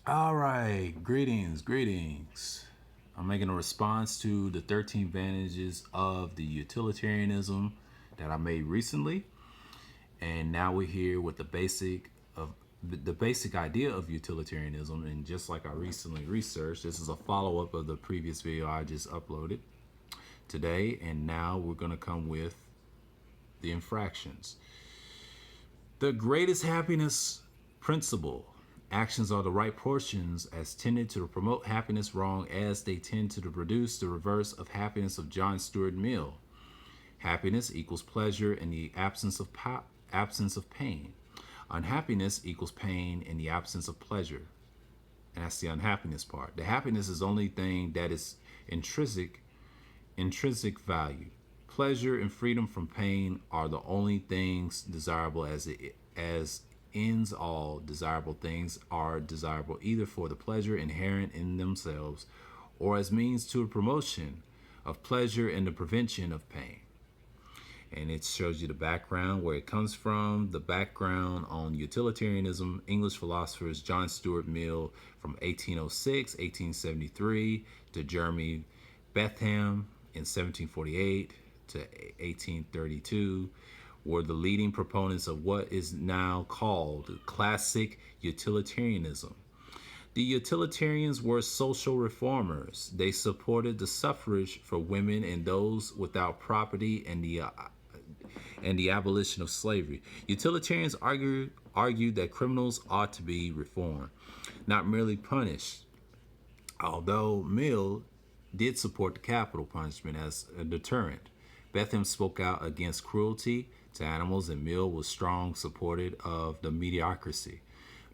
All right, greetings. I'm making a response to the 13 advantages of the utilitarianism that I made recently, and now we're here with the basic idea of utilitarianism. And just like I recently researched, this is a follow up of the previous video I just uploaded today, and now we're going to come with the infractions. The greatest happiness principle. Actions are the right portions as tended to promote happiness, wrong as they tend to produce the reverse of happiness of John Stuart Mill. Happiness equals pleasure in the absence of pain. Unhappiness equals pain in the absence of pleasure. And that's the unhappiness part. The happiness is the only thing that is intrinsic value. Pleasure and freedom from pain are the only things desirable as ends. All desirable things are desirable either for the pleasure inherent in themselves or as means to a promotion of pleasure and the prevention of pain. And it shows you the background, where it comes from, the background on utilitarianism, English philosophers John Stuart Mill from 1806, 1873 to Jeremy Bentham in 1748 to 1832 were the leading proponents of what is now called classic utilitarianism. The utilitarians were social reformers. They supported the suffrage for women and those without property and the abolition of slavery. Utilitarians argued that criminals ought to be reformed, not merely punished. Although Mill did support the capital punishment as a deterrent, Bentham spoke out against cruelty to animals, and Mill was strong supporter of the mediocrity.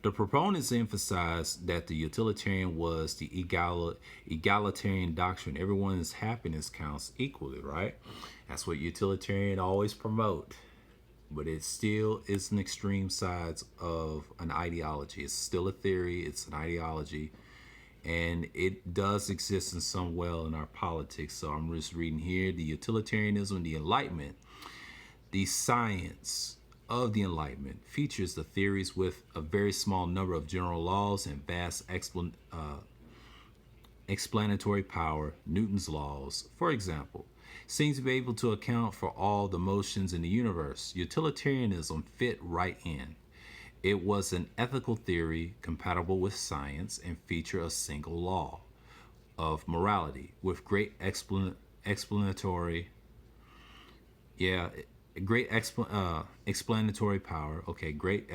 The proponents emphasized that the utilitarian was the egalitarian doctrine. Everyone's happiness counts equally, right? That's what utilitarian always promote. But it still is an extreme sides of an ideology. It's still a theory, it's an ideology, and it does exist in some well in our politics. So I'm just reading here: the utilitarianism, the Enlightenment, the science of the Enlightenment features the theories with a very small number of general laws and vast explanatory power. Newton's laws, for example, seems to be able to account for all the motions in the universe. Utilitarianism fit right in. It was an ethical theory compatible with science and featured a single law of morality with great explanatory yeah great explanatory power. Okay, great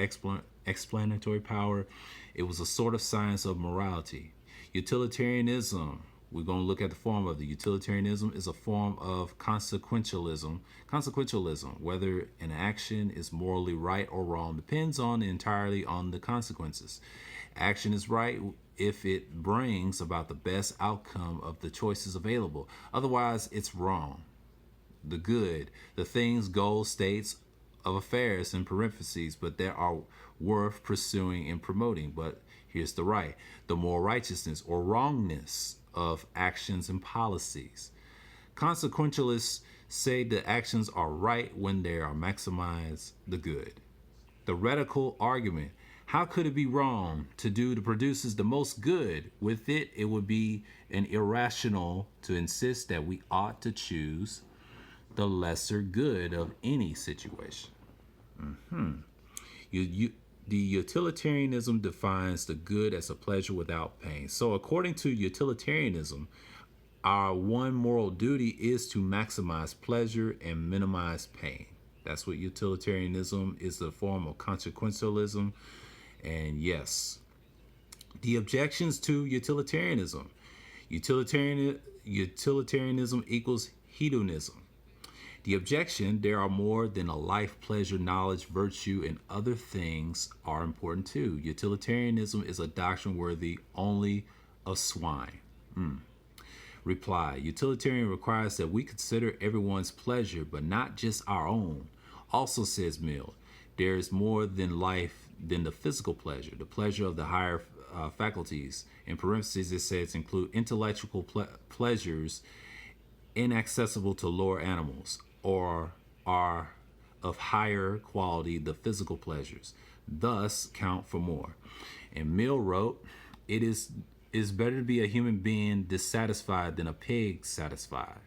explanatory power. It was a sort of science of morality. Utilitarianism, we're going to look at the form of the utilitarianism, is a form of consequentialism. Consequentialism, whether an action is morally right or wrong, depends on entirely on the consequences. Action is right if it brings about the best outcome of the choices available. Otherwise, it's wrong. The good, the things, goals, states of affairs in parentheses, but they are worth pursuing and promoting. But here's the right, the moral righteousness or wrongness of actions and policies. Consequentialists say the actions are right when they are maximize the good. The radical argument: how could it be wrong to do that produces the most good? With it, it would be an irrational to insist that we ought to choose the lesser good of any situation. The utilitarianism defines the good as a pleasure without pain. So, according to utilitarianism, our one moral duty is to maximize pleasure and minimize pain. That's what utilitarianism is, a form of consequentialism. And yes, the objections to utilitarianism. Utilitarianism equals hedonism. The objection: there are more than a life, pleasure, knowledge, virtue, and other things are important too. Utilitarianism is a doctrine worthy only of swine. Reply: utilitarian requires that we consider everyone's pleasure, but not just our own. Also, says Mill, there is more than life than the physical pleasure. The pleasure of the higher faculties, in parentheses it says, include intellectual pleasures inaccessible to lower animals, or are of higher quality the physical pleasures, thus count for more. And Mill wrote, It is better to be a human being dissatisfied than a pig satisfied.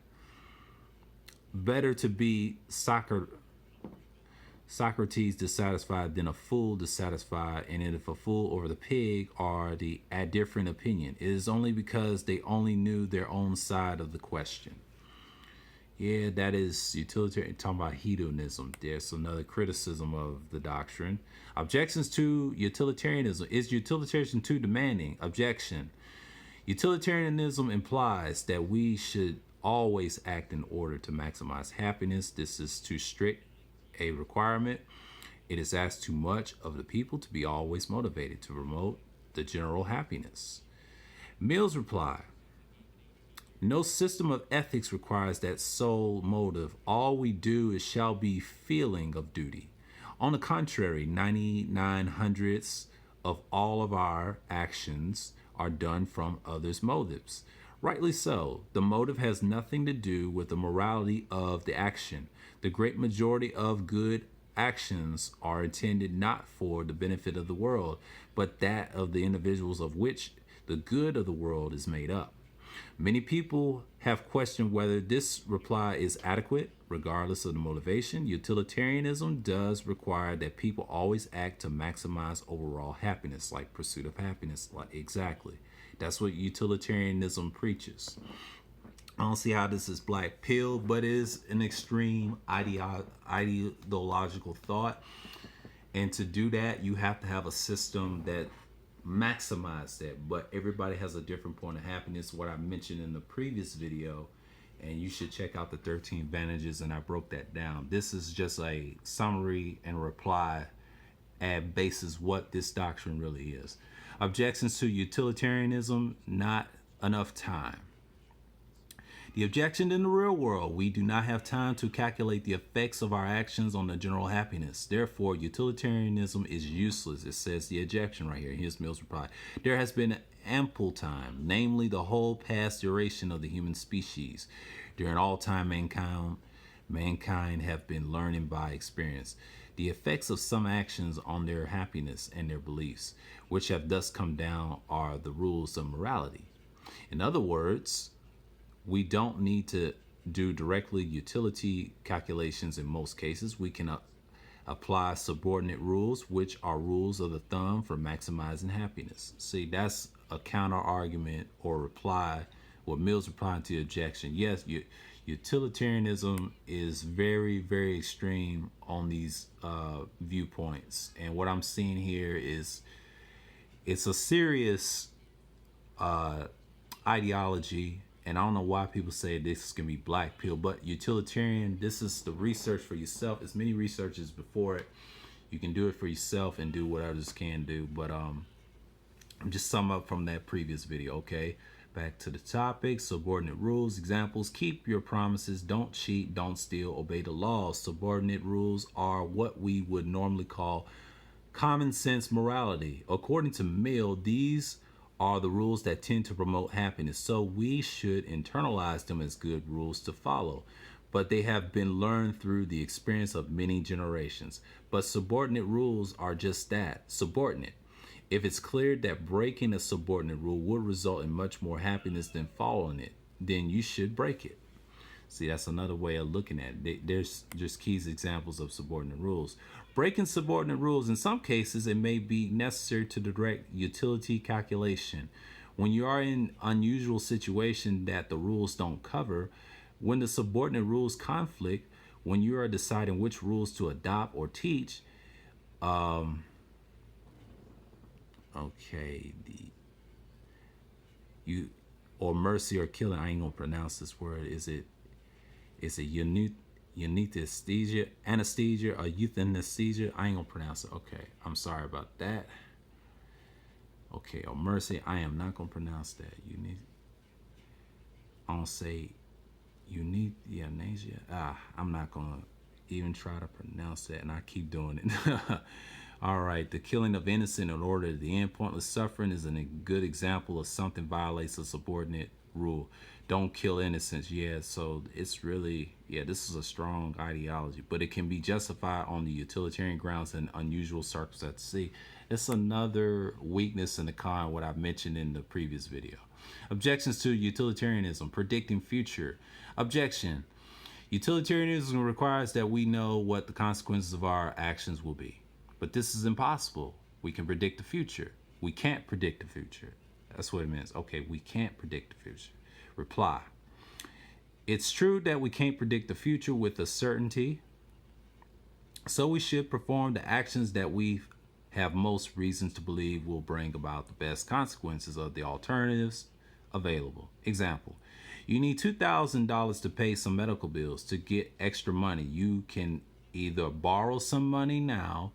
Better to be Socrates dissatisfied than a fool dissatisfied, and if a fool or the pig are the at different opinion, it is only because they only knew their own side of the question. Yeah, that is utilitarian. Talking about hedonism. There's another criticism of the doctrine. Objections to utilitarianism. Is utilitarianism too demanding? Objection. Utilitarianism implies that we should always act in order to maximize happiness. This is too strict a requirement. It is asked too much of the people to be always motivated to promote the general happiness. Mill's reply. No system of ethics requires that sole motive. All we do is shall be feeling of duty. On the contrary, 99 hundredths of all of our actions are done from others' motives. Rightly so. The motive has nothing to do with the morality of the action. The great majority of good actions are intended not for the benefit of the world, but that of the individuals of which the good of the world is made up. Many people have questioned whether this reply is adequate, regardless of the motivation. Utilitarianism does require that people always act to maximize overall happiness, like pursuit of happiness. Like exactly, that's what utilitarianism preaches. I don't see how this is black pill, but it is an extreme ideological thought. And to do that, you have to have a system that maximize that, but everybody has a different point of happiness, what I mentioned in the previous video, and you should check out the 13 advantages, and I broke that down. This is just a summary and reply at basis what this doctrine really is. Objections to utilitarianism. Not enough time. The objection: in the real world, we do not have time to calculate the effects of our actions on the general happiness. Therefore, utilitarianism is useless. It says the objection right here. Here's Mill's reply. There has been ample time, namely the whole past duration of the human species. During all time, mankind have been learning by experience the effects of some actions on their happiness and their beliefs, which have thus come down are the rules of morality. In other words, we don't need to do directly utility calculations in most cases. We can apply subordinate rules, which are rules of the thumb for maximizing happiness. See, that's a counter argument or reply, what Mill's replying to the objection. Yes, utilitarianism is very, very extreme on these viewpoints. And what I'm seeing here is it's a serious ideology. And I don't know why people say this is going to be black pill, but utilitarian, this is the research for yourself. As many researchers before it. You can do it for yourself and do what others can do. But I'm just sum up from that previous video, okay? Back to the topic, subordinate rules. Examples: keep your promises, don't cheat, don't steal, obey the laws. Subordinate rules are what we would normally call common sense morality. According to Mill, these are the rules that tend to promote happiness, so we should internalize them as good rules to follow. But they have been learned through the experience of many generations. But subordinate rules are just that, subordinate. If it's clear that breaking a subordinate rule would result in much more happiness than following it, then you should break it. See, that's another way of looking at it. There's just key examples of subordinate rules. Breaking subordinate rules, in some cases, it may be necessary to direct utility calculation. When you are in unusual situation that the rules don't cover, when the subordinate rules conflict, when you are deciding which rules to adopt or teach, or mercy or killing. I ain't gonna pronounce this word. Is it anesthesia or euthanasia? I ain't gonna pronounce it. Okay, I'm sorry about that. Okay, or mercy. I am not gonna pronounce that. I don't say euthanasia. I'm not gonna even try to pronounce that, and I keep doing it. All right, the killing of innocent in order to the end pointless suffering is a good example of something violates a subordinate rule. Don't kill innocents. Yeah, so it's really, this is a strong ideology, but it can be justified on the utilitarian grounds and unusual circumstances. See, It's another weakness in the con, what I mentioned in the previous video. Objections to utilitarianism, predicting future. Objection. Utilitarianism requires that we know what the consequences of our actions will be. But this is impossible. We can predict the future. We can't predict the future. That's what it means. Okay, we can't predict the future. Reply. It's true that we can't predict the future with a certainty, so we should perform the actions that we have most reasons to believe will bring about the best consequences of the alternatives available. Example, you need $2,000 to pay some medical bills. To get extra money, you can either borrow some money now,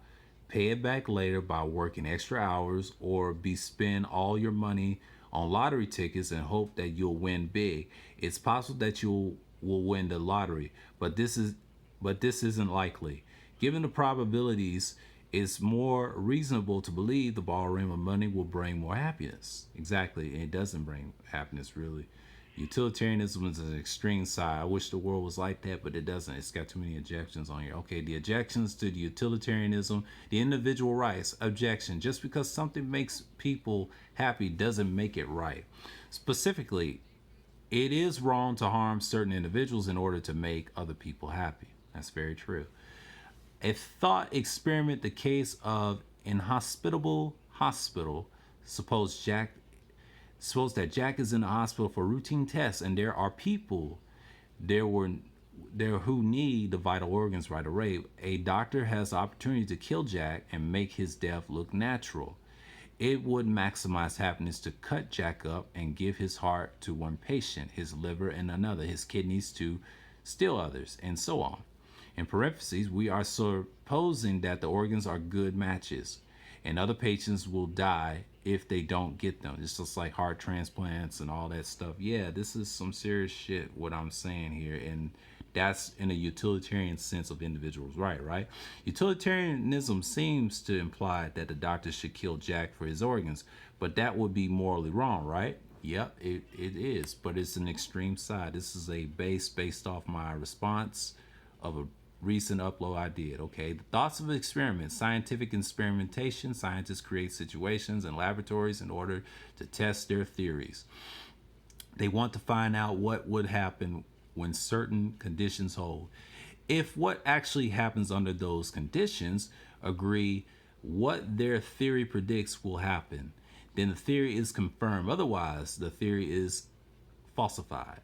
pay it back later by working extra hours, or spend all your money on lottery tickets and hope that you'll win big. It's possible that you will win the lottery, but this isn't likely. Given the probabilities, it's more reasonable to believe the borrowing of money will bring more happiness. Exactly, and it doesn't bring happiness really. Utilitarianism is an extreme side. I wish the world was like that, but it doesn't. It's got too many objections on here. Okay, the objections to the utilitarianism, the individual rights. Objection. Just because something makes people happy doesn't make it right. Specifically, it is wrong to harm certain individuals in order to make other people happy. That's very true. A thought experiment, the case of inhospitable hospital. Suppose that Jack is in the hospital for routine tests, and there are people there who need the vital organs right away. A doctor has the opportunity to kill Jack and make his death look natural. It would maximize happiness to cut Jack up and give his heart to one patient, his liver and another, his kidneys to still others, and so on. In parentheses, we are supposing that the organs are good matches, and other patients will die if they don't get them. It's just like heart transplants and all that stuff. Yeah, this is some serious shit, what I'm saying here. And that's in a utilitarian sense of individuals' right? Utilitarianism seems to imply that the doctor should kill Jack for his organs, but that would be morally wrong, right? Yep, it is, but it's an extreme side. This is a based off my response of a recent upload I did. Okay, the thoughts of experiments. Scientific experimentation. Scientists create situations in laboratories in order to test their theories. They want to find out what would happen when certain conditions hold. If what actually happens under those conditions agree what their theory predicts will happen, then the theory is confirmed. Otherwise, the theory is falsified.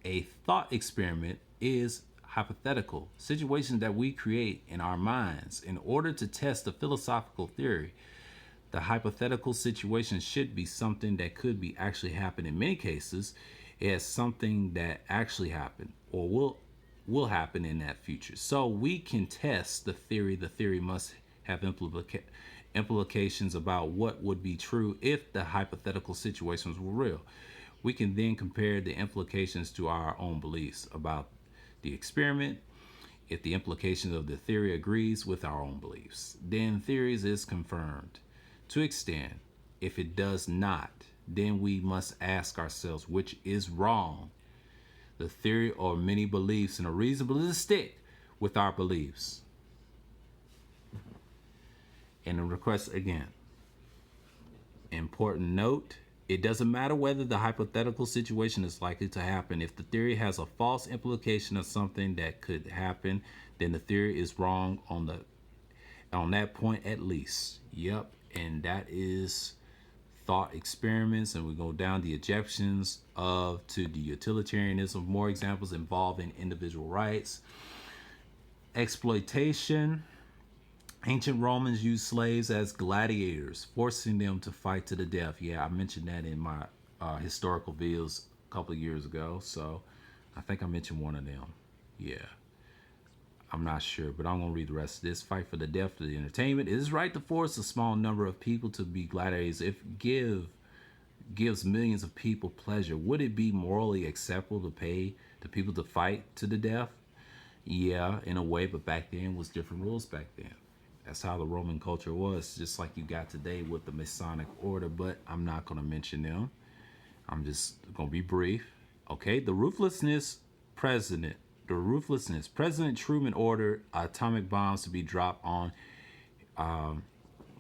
A thought experiment is hypothetical situations that we create in our minds in order to test a philosophical theory. The hypothetical situation should be something that could be actually happen. In many cases, as something that actually happened or will happen in that future. So we can test the theory. The theory must have implications about what would be true if the hypothetical situations were real. We can then compare the implications to our own beliefs about the experiment. If the implication of the theory agrees with our own beliefs, then theories is confirmed. To extent, if it does not, then we must ask ourselves which is wrong, the theory or many beliefs, and a reasonable to stick with our beliefs. And a request again. Important note, it doesn't matter whether the hypothetical situation is likely to happen. If the theory has a false implication of something that could happen, then the theory is wrong on that point at least. Yep, and that is thought experiments. And we go down the objections to the utilitarianism. More examples involving individual rights. Exploitation. Ancient Romans used slaves as gladiators, forcing them to fight to the death. Yeah, I mentioned that in my historical videos a couple of years ago. So I think I mentioned one of them. Yeah, I'm not sure, but I'm going to read the rest of this. Fight for the death of the entertainment. It is right to force a small number of people to be gladiators if gives millions of people pleasure. Would it be morally acceptable to pay the people to fight to the death? Yeah, in a way, but back then was different rules back then. That's how the Roman culture was, just like you got today with the Masonic order, but I'm not going to mention them. I'm just going to be brief. Okay, the ruthlessness President Truman ordered atomic bombs to be dropped on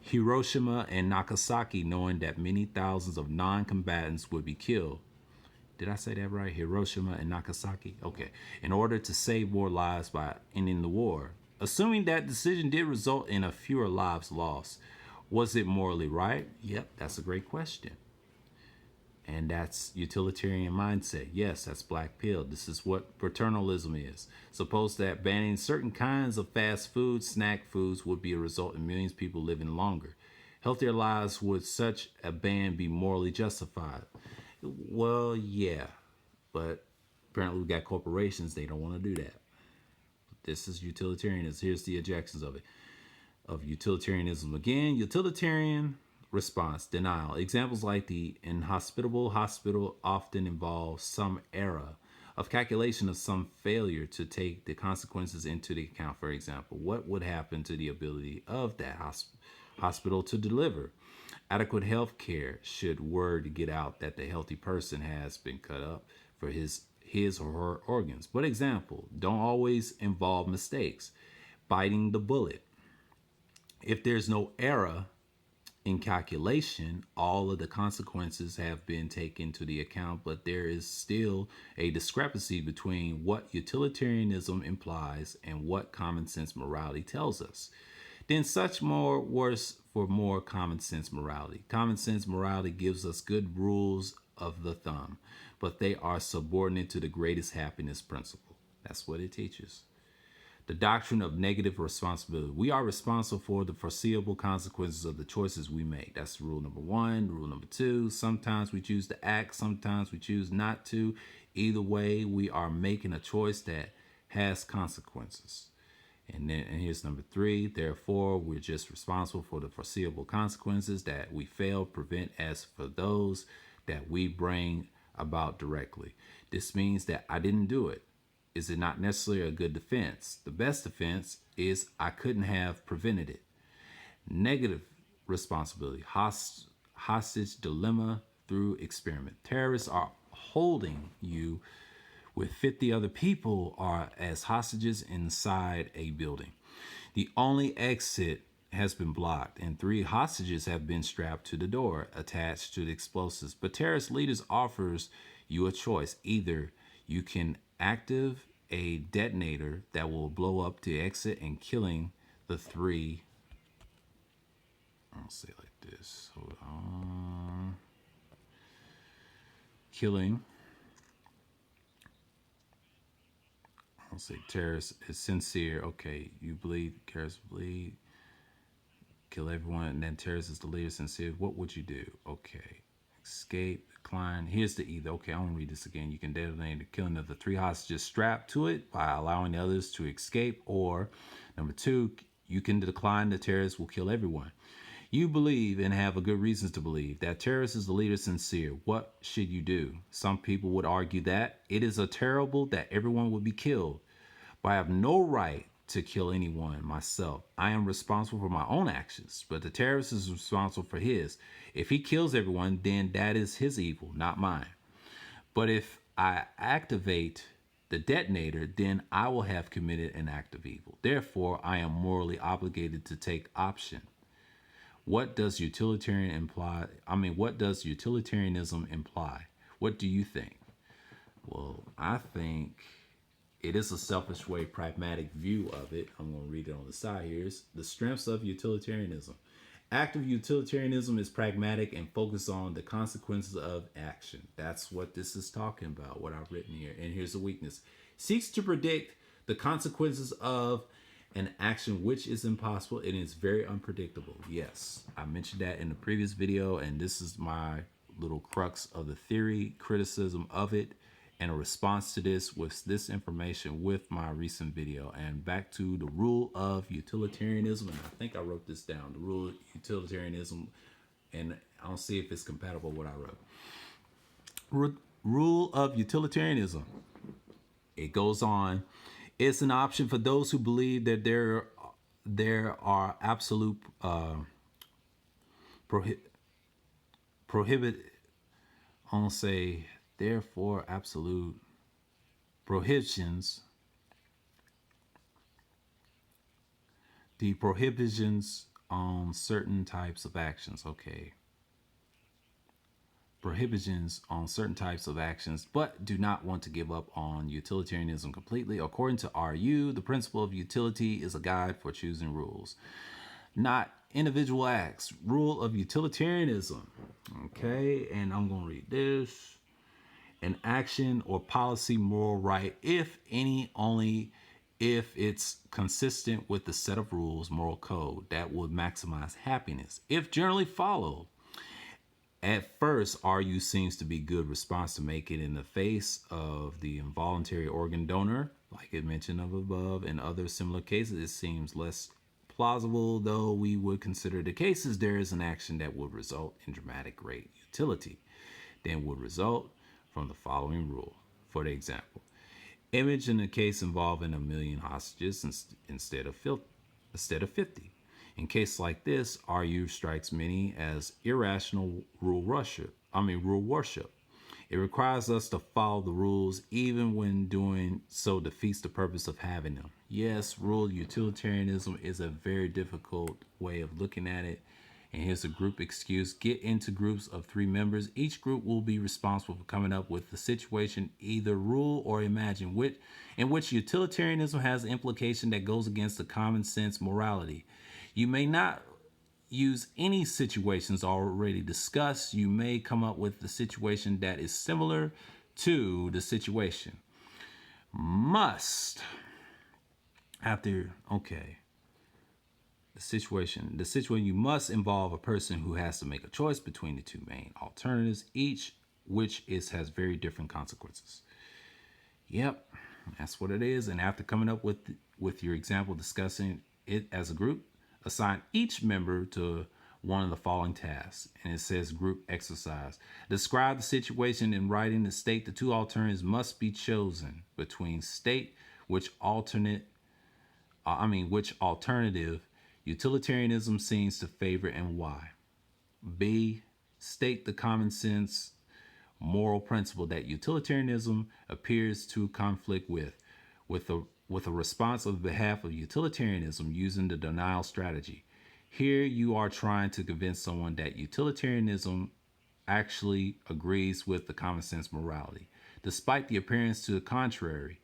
Hiroshima and Nagasaki, knowing that many thousands of non-combatants would be killed. Did I say that right? Hiroshima and Nagasaki? Okay. In order to save more lives by ending the war. Assuming that decision did result in a fewer lives lost, was it morally right? Yep, that's a great question. And that's utilitarian mindset. Yes, that's black pill. This is what paternalism is. Suppose that banning certain kinds of fast food, snack foods would be a result in millions of people living longer. Healthier lives, would such a ban be morally justified? Well, yeah, but apparently we got corporations, they don't want to do that. This is utilitarianism. Here's the objections of it. Of utilitarianism. Again, utilitarian response, denial. Examples like the inhospitable hospital often involve some error of calculation of some failure to take the consequences into the account. For example, what would happen to the ability of that hospital to deliver adequate health care should word get out that the healthy person has been cut up for his or her organs? But example, don't always involve mistakes. Biting the bullet. If there's no error in calculation, all of the consequences have been taken into the account, but there is still a discrepancy between what utilitarianism implies and what common sense morality tells us. Then such more worse for more common sense morality. Common sense morality gives us good rules of the thumb, but they are subordinate to the greatest happiness principle. That's what it teaches. The doctrine of negative responsibility. We are responsible for the foreseeable consequences of the choices we make. That's rule number one. Rule number two, sometimes we choose to act, sometimes we choose not to. Either way, we are making a choice that has consequences. And here's number three. Therefore, we're just responsible for the foreseeable consequences that we fail to prevent as for those that we bring about directly. This means that I didn't do it. Is it not necessarily a good defense? The best defense is I couldn't have prevented it. Negative responsibility. Hostage dilemma through experiment. Terrorists are holding you with 50 other people are as hostages inside a building. The only exit has been blocked and 3 hostages have been strapped to the door attached to the explosives. But terrorist leaders offers you a choice. Either you can active a detonator that will blow up the exit and killing the 3. I'll say it like this. Hold on. Killing. I'll say terrorist is sincere. Okay, you bleed, terrorists bleed, kill everyone, and then terrorist is the leader, sincere. What would you do? Okay, escape, decline. Here's the either. Okay, I want to read this again. You can detonate the killing of the 3 hostages strapped to it by allowing the others to escape, or number 2, you can decline. The terrorists will kill everyone. You believe and have a good reasons to believe that terrorist is the leader, sincere. What should you do? Some people would argue that it is a terrible that everyone would be killed, but I have no right to kill anyone myself. I am responsible for my own actions, but the terrorist is responsible for his. If he kills everyone, then that is his evil, not mine. But if I activate the detonator, then I will have committed an act of evil. Therefore, I am morally obligated to take option. What does utilitarian imply? What does utilitarianism imply? What do you think? Well, I think it is a selfish way, pragmatic view of it. I'm going to read it on the side here. It's the strengths of utilitarianism. Active utilitarianism is pragmatic and focused on the consequences of action. That's what this is talking about, what I've written here. And here's the weakness. Seeks to predict the consequences of an action which is impossible and is very unpredictable. Yes, I mentioned that in the previous video, and this is my little crux of the theory, criticism of it, and a response to this with this information with my recent video. And back to the rule of utilitarianism, and I think I wrote this down, the rule of utilitarianism, and I'll see if it's compatible with what I wrote. Rule of utilitarianism. It goes on. It's an option for those who believe that there are absolute prohibit. I'll say therefore absolute prohibitions. The prohibitions on certain types of actions. Okay. Prohibitions on certain types of actions, but do not want to give up on utilitarianism completely. According to RU, the principle of utility is a guide for choosing rules, not individual acts. Rule of utilitarianism. Okay, and I'm going to read this. An action or policy moral right, if any, only if it's consistent with the set of rules, moral code that would maximize happiness. If generally followed, at first, RU seems to be good response to make it in the face of the involuntary organ donor, like it mentioned of above. In other similar cases, it seems less plausible, though we would consider the cases there is an action that would result in dramatic great utility, then would result from the following rule. For the example, image in a case involving 1,000,000 hostages instead of 50. In cases like this, RU strikes many as irrational rule worship. It requires us to follow the rules even when doing so defeats the purpose of having them. Yes, rule utilitarianism is a very difficult way of looking at it. And here's a group excuse. Get into groups of 3 members. Each group will be responsible for coming up with the situation, either rule or imagine, in which utilitarianism has an implication that goes against the common sense morality. You may not use any situations already discussed. You may come up with the situation that is similar to the situation. Must. The situation you must involve a person who has to make a choice between the 2 main alternatives, each which has very different consequences. Yep, that's what it is. And after coming up with your example, discussing it as a group, assign each member to one of the following tasks. And it says group exercise. Describe the situation in writing to state the 2 alternatives must be chosen between. State which alternative utilitarianism seems to favor and why. B. State the common sense moral principle that utilitarianism appears to conflict with a response on behalf of utilitarianism using the denial strategy. Here you are trying to convince someone that utilitarianism actually agrees with the common sense morality, despite the appearance to the contrary.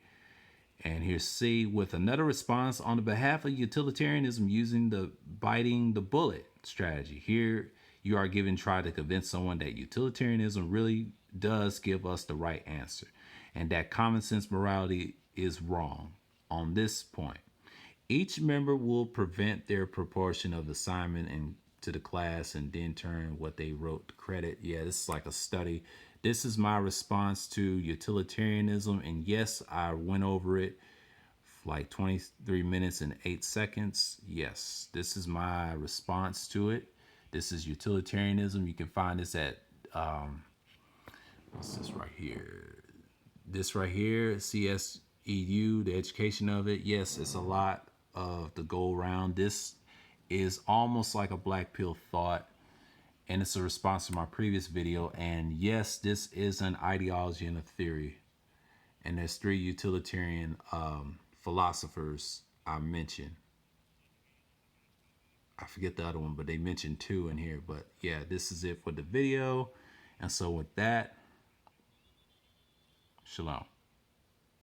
And here's C, with another response on the behalf of utilitarianism using the biting the bullet strategy. Here you are try to convince someone that utilitarianism really does give us the right answer and that common sense morality is wrong on this point. Each member will prevent their proportion of assignment to the class and then turn what they wrote to credit. Yeah, this is like a study. This is my response to utilitarianism. And yes, I went over it for like 23 minutes and 8 seconds. Yes, this is my response to it. This is utilitarianism. You can find this at, what's this right here? This right here, CSEU, the education of it. Yes, it's a lot of the go around. This is almost like a black pill thought, and it's a response to my previous video. And yes, this is an ideology and a theory, and there's 3 utilitarian philosophers I mentioned. I forget the other one, but they mentioned 2 in here. But yeah, this is it for the video. And so with that, shalom.